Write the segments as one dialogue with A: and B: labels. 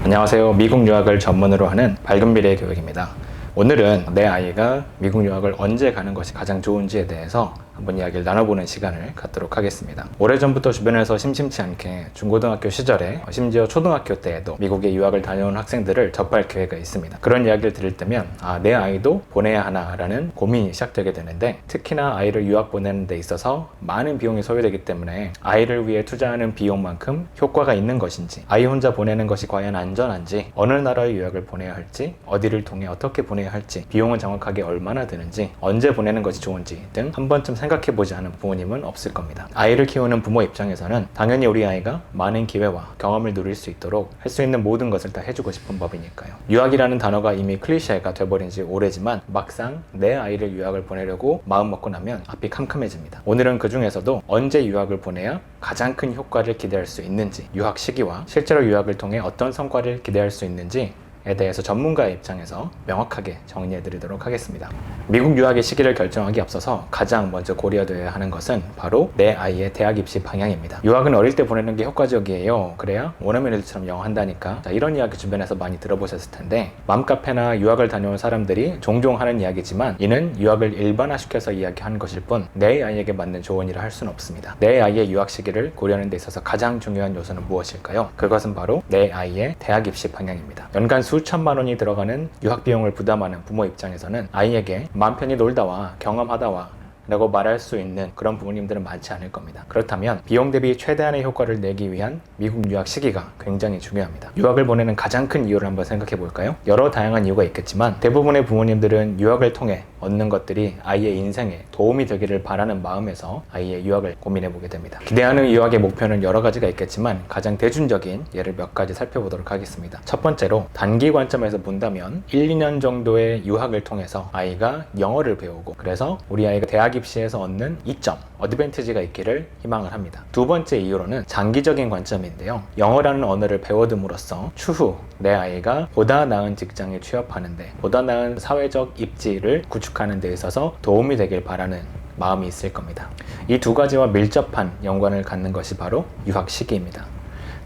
A: 안녕하세요. 미국 유학을 전문으로 하는 밝은 미래의 교육입니다. 오늘은 내 아이가 미국 유학을 언제 가는 것이 가장 좋은지에 대해서 한번 이야기를 나눠보는 시간을 갖도록 하겠습니다. 오래전부터 주변에서 심심치 않게 중고등학교 시절에 심지어 초등학교 때에도 미국에 유학을 다녀온 학생들을 접할 기회가 있습니다. 그런 이야기를 들을 때면 내 아이도 보내야 하나라는 고민이 시작되게 되는데, 특히나 아이를 유학 보내는 데 있어서 많은 비용이 소요되기 때문에 아이를 위해 투자하는 비용만큼 효과가 있는 것인지, 아이 혼자 보내는 것이 과연 안전한지, 어느 나라의 유학을 보내야 할지, 어디를 통해 어떻게 보내야 할지, 비용은 정확하게 얼마나 드는지, 언제 보내는 것이 좋은지 등 한 번쯤 생각해보지 않은 부모님은 없을 겁니다. 아이를 키우는 부모 입장에서는 당연히 우리 아이가 많은 기회와 경험을 누릴 수 있도록 할 수 있는 모든 것을 다 해주고 싶은 법이니까요. 유학이라는 단어가 이미 클리셰가 돼버린 지 오래지만 막상 내 아이를 유학을 보내려고 마음먹고 나면 앞이 캄캄해집니다. 오늘은 그 중에서도 언제 유학을 보내야 가장 큰 효과를 기대할 수 있는지, 유학 시기와 실제로 유학을 통해 어떤 성과를 기대할 수 있는지 에 대해서 전문가의 입장에서 명확하게 정리해 드리도록 하겠습니다. 미국 유학의 시기를 결정하기 앞서서 가장 먼저 고려되어야 하는 것은 바로 내 아이의 대학 입시 방향입니다. 유학은 어릴 때 보내는 게 효과적이에요. 그래야 원어민 애들처럼 영어 한다니까. 이런 이야기 주변에서 많이 들어보셨을 텐데, 맘카페나 유학을 다녀온 사람들이 종종 하는 이야기지만 이는 유학을 일반화시켜서 이야기하는 것일 뿐 내 아이에게 맞는 조언이라 할 수는 없습니다. 내 아이의 유학 시기를 고려하는 데 있어서 가장 중요한 요소는 무엇일까요? 그것은 바로 내 아이의 대학 입시 방향입니다. 연간 수천만 원이 들어가는 유학 비용을 부담하는 부모 입장에서는 아이에게 맘 편히 놀다와 경험하다와 라고 말할 수 있는 그런 부모님들은 많지 않을 겁니다. 그렇다면 비용 대비 최대한의 효과를 내기 위한 미국 유학 시기가 굉장히 중요합니다. 유학을 보내는 가장 큰 이유를 한번 생각해 볼까요? 여러 다양한 이유가 있겠지만 대부분의 부모님들은 유학을 통해 얻는 것들이 아이의 인생에 도움이 되기를 바라는 마음에서 아이의 유학을 고민해 보게 됩니다. 기대하는 유학의 목표는 여러 가지가 있겠지만 가장 대중적인 예를 몇 가지 살펴보도록 하겠습니다. 첫 번째로 단기 관점에서 본다면 1, 2년 정도의 유학을 통해서 아이가 영어를 배우고, 그래서 우리 아이가 대학 입시에서 얻는 이점, 어드밴티지가 있기를 희망을 합니다. 두 번째 이유로는 장기적인 관점인데요. 영어라는 언어를 배워둠으로써 추후 내 아이가 보다 나은 직장에 취업하는데, 보다 나은 사회적 입지를 구축하는 데 있어서 도움이 되길 바라는 마음이 있을 겁니다. 이 두 가지와 밀접한 연관을 갖는 것이 바로 유학 시기입니다.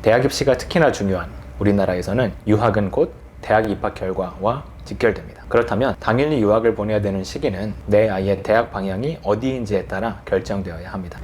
A: 대학 입시가 특히나 중요한 우리나라에서는 유학은 곧 대학 입학 결과와 직결됩니다. 그렇다면 당연히 유학을 보내야 되는 시기는 내 아이의 대학 방향이 어디인지에 따라 결정되어야 합니다.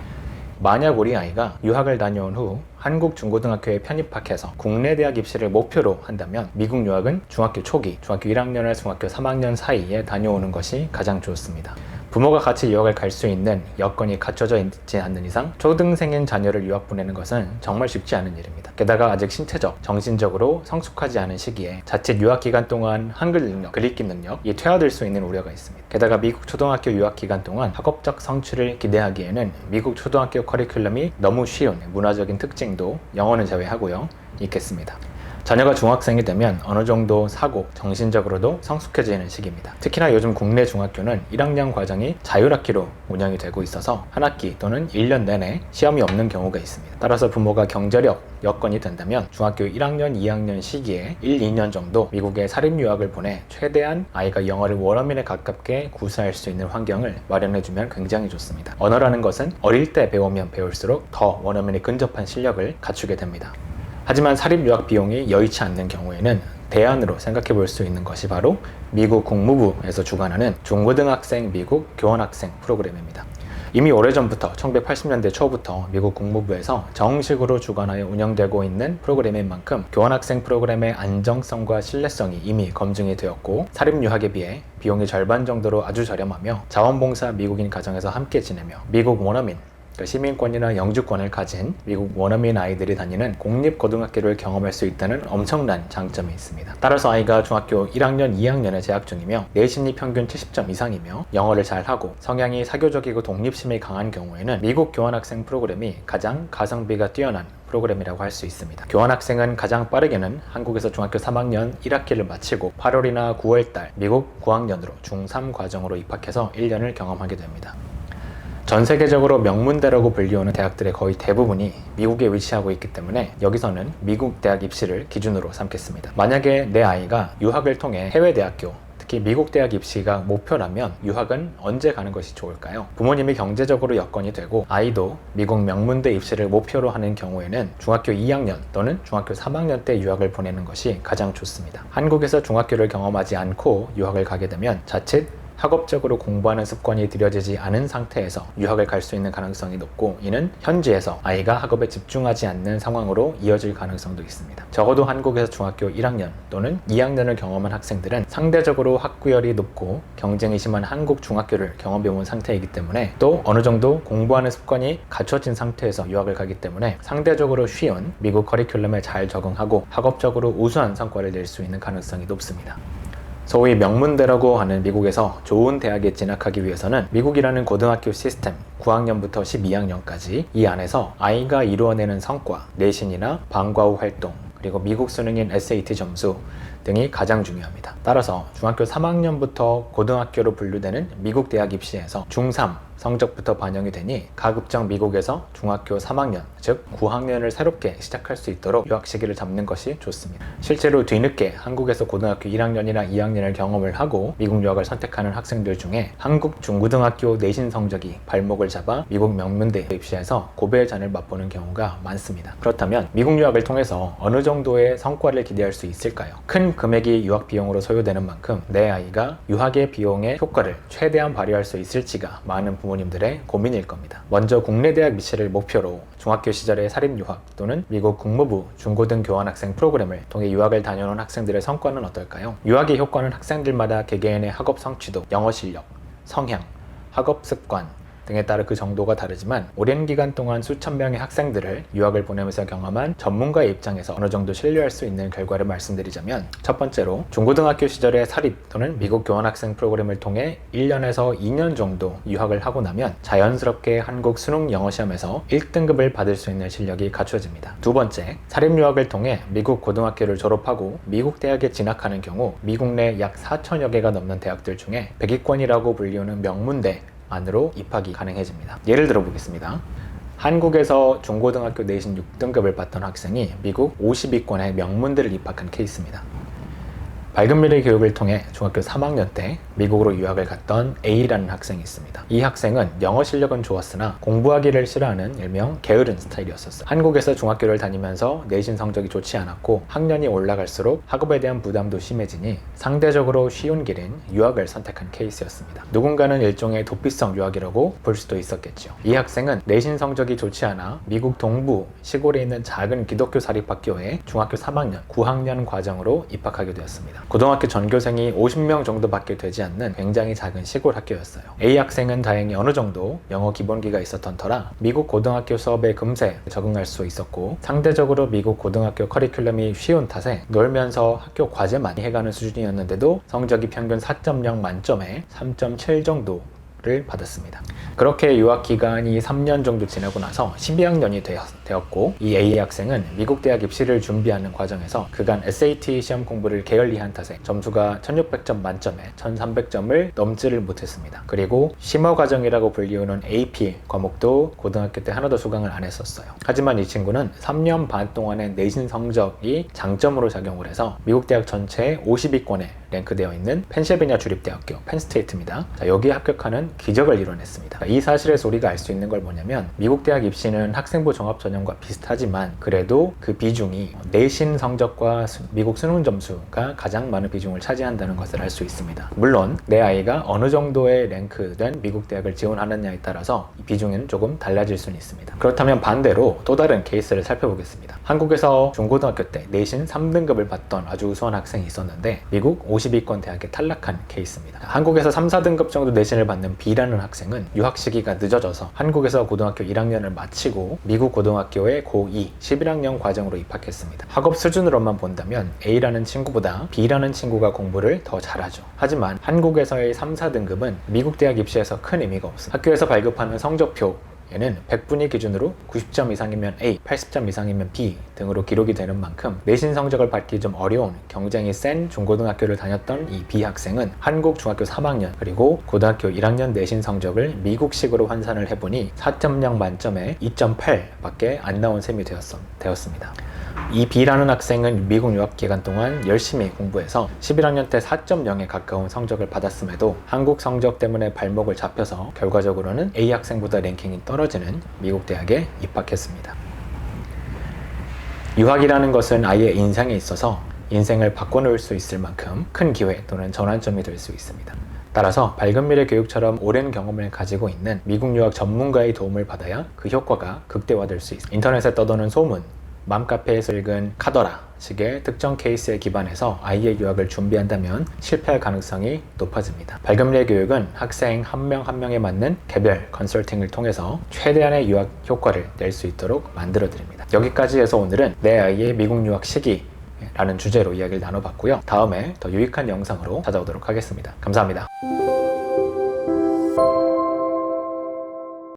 A: 만약 우리 아이가 유학을 다녀온 후 한국 중고등학교에 편입학해서 국내 대학 입시를 목표로 한다면 미국 유학은 중학교 초기, 중학교 1학년에서 중학교 3학년 사이에 다녀오는 것이 가장 좋습니다. 부모가 같이 유학을 갈 수 있는 여건이 갖춰져 있지 않는 이상 초등생인 자녀를 유학 보내는 것은 정말 쉽지 않은 일입니다. 게다가 아직 신체적, 정신적으로 성숙하지 않은 시기에 자칫 유학 기간 동안 한글 능력, 글읽기 능력이 퇴화될 수 있는 우려가 있습니다. 게다가 미국 초등학교 유학 기간 동안 학업적 성취를 기대하기에는 미국 초등학교 커리큘럼이 너무 쉬운 문화적인 특징도, 영어는 제외하고요, 있겠습니다. 자녀가 중학생이 되면 어느 정도 사고, 정신적으로도 성숙해지는 시기입니다. 특히나 요즘 국내 중학교는 1학년 과정이 자율학기로 운영이 되고 있어서 한 학기 또는 1년 내내 시험이 없는 경우가 있습니다. 따라서 부모가 경제력 여건이 된다면 중학교 1학년, 2학년 시기에 1, 2년 정도 미국에 사립유학을 보내 최대한 아이가 영어를 원어민에 가깝게 구사할 수 있는 환경을 마련해주면 굉장히 좋습니다. 언어라는 것은 어릴 때 배우면 배울수록 더 원어민에 근접한 실력을 갖추게 됩니다. 하지만 사립유학 비용이 여의치 않는 경우에는 대안으로 생각해 볼 수 있는 것이 바로 미국 국무부에서 주관하는 중고등학생 미국 교환학생 프로그램입니다. 이미 오래전부터 1980년대 초부터 미국 국무부에서 정식으로 주관하여 운영되고 있는 프로그램인 만큼 교환학생 프로그램의 안정성과 신뢰성이 이미 검증이 되었고, 사립유학에 비해 비용이 절반 정도로 아주 저렴하며 자원봉사 미국인 가정에서 함께 지내며 미국 원어민, 시민권이나 영주권을 가진 미국 원어민 아이들이 다니는 공립고등학교를 경험할 수 있다는 엄청난 장점이 있습니다. 따라서 아이가 중학교 1학년, 2학년에 재학 중이며 내신이 평균 70점 이상이며 영어를 잘하고 성향이 사교적이고 독립심이 강한 경우에는 미국 교환학생 프로그램이 가장 가성비가 뛰어난 프로그램이라고 할 수 있습니다. 교환학생은 가장 빠르게는 한국에서 중학교 3학년 1학기를 마치고 8월이나 9월달 미국 9학년으로 중3 과정으로 입학해서 1년을 경험하게 됩니다. 전 세계적으로 명문대라고 불리우는 대학들의 거의 대부분이 미국에 위치하고 있기 때문에 여기서는 미국 대학 입시를 기준으로 삼겠습니다. 만약에 내 아이가 유학을 통해 해외 대학교, 특히 미국 대학 입시가 목표라면 유학은 언제 가는 것이 좋을까요? 부모님이 경제적으로 여건이 되고 아이도 미국 명문대 입시를 목표로 하는 경우에는 중학교 2학년 또는 중학교 3학년 때 유학을 보내는 것이 가장 좋습니다. 한국에서 중학교를 경험하지 않고 유학을 가게 되면 자칫 학업적으로 공부하는 습관이 들여지지 않은 상태에서 유학을 갈 수 있는 가능성이 높고, 이는 현지에서 아이가 학업에 집중하지 않는 상황으로 이어질 가능성도 있습니다. 적어도 한국에서 중학교 1학년 또는 2학년을 경험한 학생들은 상대적으로 학구열이 높고 경쟁이 심한 한국 중학교를 경험해온 상태이기 때문에, 또 어느 정도 공부하는 습관이 갖춰진 상태에서 유학을 가기 때문에 상대적으로 쉬운 미국 커리큘럼에 잘 적응하고 학업적으로 우수한 성과를 낼 수 있는 가능성이 높습니다. 소위 명문대라고 하는 미국에서 좋은 대학에 진학하기 위해서는 미국이라는 고등학교 시스템 9학년부터 12학년까지 이 안에서 아이가 이루어내는 성과, 내신이나 방과 후 활동, 그리고 미국 수능인 SAT 점수 등이 가장 중요합니다. 따라서 중학교 3학년부터 고등학교로 분류되는 미국 대학 입시에서 중3 성적부터 반영이 되니 가급적 미국에서 중학교 3학년, 즉 9학년을 새롭게 시작할 수 있도록 유학 시기를 잡는 것이 좋습니다. 실제로 뒤늦게 한국에서 고등학교 1학년이나 2학년을 경험을 하고 미국 유학을 선택하는 학생들 중에 한국 중고등학교 내신 성적이 발목을 잡아 미국 명문대 입시에서 고배의 잔을 맛보는 경우가 많습니다. 그렇다면 미국 유학을 통해서 어느 정도의 성과를 기대할 수 있을까요? 큰 금액이 유학 비용으로 소요되는 만큼 내 아이가 유학의 비용의 효과를 최대한 발휘할 수 있을지가 많은 부모님들의 고민일 겁니다. 먼저 국내 대학 입시를 목표로 중학교 시절의 사립유학 또는 미국 국무부 중고등 교환학생 프로그램을 통해 유학을 다녀온 학생들의 성과는 어떨까요? 유학의 효과는 학생들마다 개개인의 학업 성취도, 영어 실력, 성향, 학업 습관 등에 따라 그 정도가 다르지만, 오랜 기간 동안 수천 명의 학생들을 유학을 보내면서 경험한 전문가의 입장에서 어느 정도 신뢰할 수 있는 결과를 말씀드리자면, 첫 번째로 중고등학교 시절의 사립 또는 미국 교환학생 프로그램을 통해 1년에서 2년 정도 유학을 하고 나면 자연스럽게 한국 수능 영어 시험에서 1등급을 받을 수 있는 실력이 갖춰집니다. 두 번째, 사립 유학을 통해 미국 고등학교를 졸업하고 미국 대학에 진학하는 경우 미국 내 약 4천여 개가 넘는 대학들 중에 100위권이라고 불리우는 명문대 안으로 입학이 가능해집니다. 예를 들어 보겠습니다. 한국에서 중고등학교 내신 6등급을 받던 학생이 미국 50위권의 명문대를 입학한 케이스입니다. 밝은 미래 교육을 통해 중학교 3학년 때 미국으로 유학을 갔던 A라는 학생이 있습니다. 이 학생은 영어 실력은 좋았으나 공부하기를 싫어하는 일명 게으른 스타일이었었어요. 한국에서 중학교를 다니면서 내신 성적이 좋지 않았고 학년이 올라갈수록 학업에 대한 부담도 심해지니 상대적으로 쉬운 길인 유학을 선택한 케이스였습니다. 누군가는 일종의 도피성 유학이라고 볼 수도 있었겠죠. 이 학생은 내신 성적이 좋지 않아 미국 동부 시골에 있는 작은 기독교 사립학교에 중학교 3학년, 9학년 과정으로 입학하게 되었습니다. 고등학교 전교생이 50명 정도밖에 되지 않는 굉장히 작은 시골 학교였어요. A 학생은 다행히 어느 정도 영어 기본기가 있었던 터라 미국 고등학교 수업에 금세 적응할 수 있었고, 상대적으로 미국 고등학교 커리큘럼이 쉬운 탓에 놀면서 학교 과제 많이 해가는 수준이었는데도 성적이 평균 4.0 만점에 3.7 정도 를 받았습니다. 그렇게 유학 기간이 3년 정도 지나고 나서 12학년이 되었고, 이 A 학생은 미국 대학 입시를 준비하는 과정에서 그간 SAT 시험 공부를 게을리한 탓에 점수가 1600점 만점에 1300점을 넘지를 못했습니다. 그리고 심화 과정이라고 불리우는 AP 과목도 고등학교 때 하나도 수강을 안 했었어요. 하지만 이 친구는 3년 반 동안의 내신 성적이 장점으로 작용을 해서 미국 대학 전체의 50위권에 랭크되어 있는 펜실베니아 주립대학교 펜스테이트입니다. 여기에 합격하는 기적을 이뤄냈습니다. 이 사실에서 우리가 알 수 있는 걸 뭐냐면, 미국 대학 입시는 학생부 종합전형과 비슷하지만 그래도 그 비중이 내신 성적과 미국 수능 점수가 가장 많은 비중을 차지한다는 것을 알 수 있습니다. 물론 내 아이가 어느 정도의 랭크된 미국 대학을 지원하느냐에 따라서 이 비중은 조금 달라질 수는 있습니다. 그렇다면 반대로 또 다른 케이스를 살펴보겠습니다. 한국에서 중고등학교 때 내신 3등급을 받던 아주 우수한 학생이 있었는데 미국 50위권 대학에 탈락한 케이스입니다. 한국에서 3, 4등급 정도 내신을 받는 B라는 학생은 유학 시기가 늦어져서 한국에서 고등학교 1학년을 마치고 미국 고등학교의 고2 11학년 과정으로 입학했습니다. 학업 수준으로만 본다면 A라는 친구보다 B라는 친구가 공부를 더 잘하죠. 하지만 한국에서의 3, 4등급은 미국 대학 입시에서 큰 의미가 없습니다. 학교에서 발급하는 성적표 얘는 100분위 기준으로 90점 이상이면 A, 80점 이상이면 B 등으로 기록이 되는 만큼 내신 성적을 받기 좀 어려운 경쟁이 센 중고등학교를 다녔던 이 B 학생은 한국 중학교 3학년 그리고 고등학교 1학년 내신 성적을 미국식으로 환산을 해보니 4.0 만점에 2.8밖에 안 나온 셈이 되었습니다. 이 B라는 학생은 미국 유학 기간 동안 열심히 공부해서 11학년 때 4.0에 가까운 성적을 받았음에도 한국 성적 때문에 발목을 잡혀서 결과적으로는 A 학생보다 랭킹이 떨어지는 미국 대학에 입학했습니다. 유학이라는 것은 아이의 인생에 있어서 인생을 바꿔놓을 수 있을 만큼 큰 기회 또는 전환점이 될 수 있습니다. 따라서 밝은 미래 교육처럼 오랜 경험을 가지고 있는 미국 유학 전문가의 도움을 받아야 그 효과가 극대화될 수 있습니다. 인터넷에 떠도는 소문, 맘카페에서 읽은 카더라 식의 특정 케이스에 기반해서 아이의 유학을 준비한다면 실패할 가능성이 높아집니다. 밝은 미래 교육은 학생 한 명 한 명에 맞는 개별 컨설팅을 통해서 최대한의 유학 효과를 낼 수 있도록 만들어 드립니다. 여기까지 해서 오늘은 내 아이의 미국 유학 시기 라는 주제로 이야기를 나눠봤고요. 다음에 더 유익한 영상으로 찾아오도록 하겠습니다. 감사합니다.